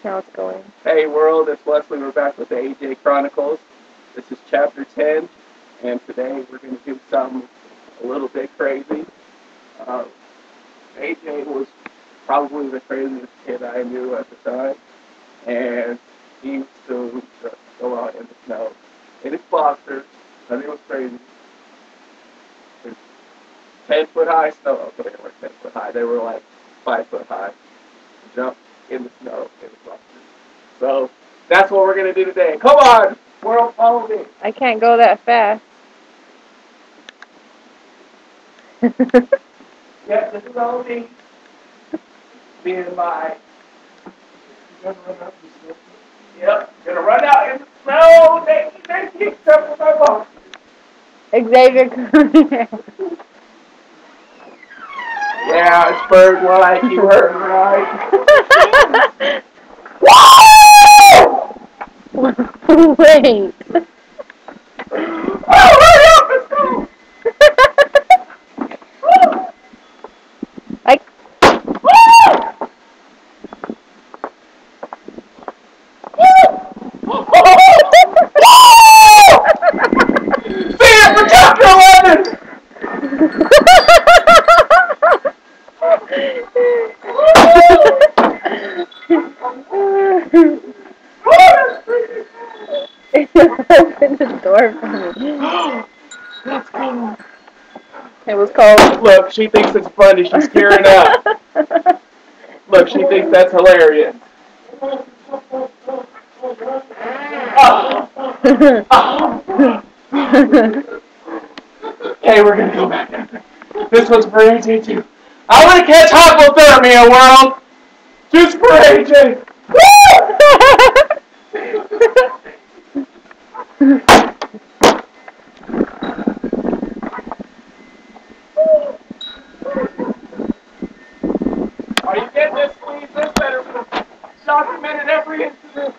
Now it's going. Hey world, it's Wesley. We're back with the A.J. Chronicles. This is chapter 10, and today we're going to do something a little bit crazy. Uh, A.J. was probably the craziest kid I knew at the time, and he used to just go out in the snow in his boxers. I think it was crazy. There's 10-foot high snow. Okay, they weren't 10 foot high. They were like 5 foot high. Jump in the snow in his boxers. So that's what we're gonna do today. Come on, world, follow me. I can't go that fast. Yeah, this is all me. Me and my. Yep, gonna run out in the snow. They kicked up with my box. Xavier, come here. Yeah, it's bird like you heard right. Wait. Oh, hurry up, let's go. I. See you for chapter 11. Open the door for me. Let's go. It was cold. Look, she thinks it's funny. She's tearing up. Look, she thinks that's hilarious. Oh. Oh. Okay, we're gonna go back after. This one's for AJ too. I want to catch hypothermia, world. Just for AJ. Are you getting this, please? This better be documented every incident.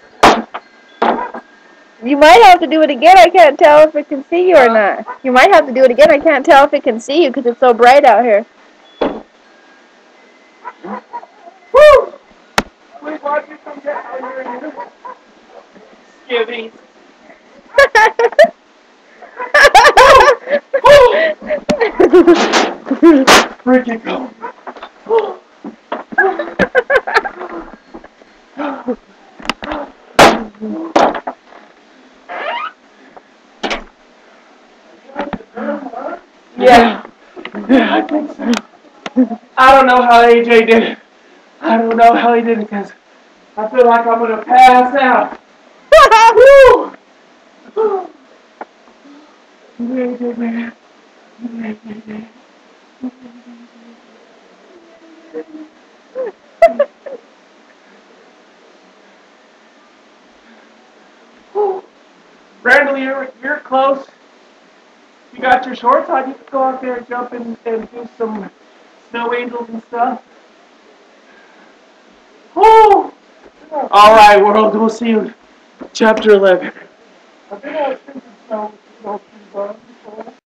You might have to do it again. I can't tell if it can see you or not. You might have to do it again. I can't tell if it can see you because it's so bright out here. Woo! Please watch you come get out here. Skivvies. Freaking go. Yeah. Yeah, I think so. I don't know how AJ did it. I don't know how he did it because I feel like I'm going to pass out. Woo! AJ, man. Randall, you're close. You got your shorts on. You can go out there and jump and do some snow angels and stuff. Woo! All right, world. We'll see you. Chapter 11. I think I was thinking snow pretty fun.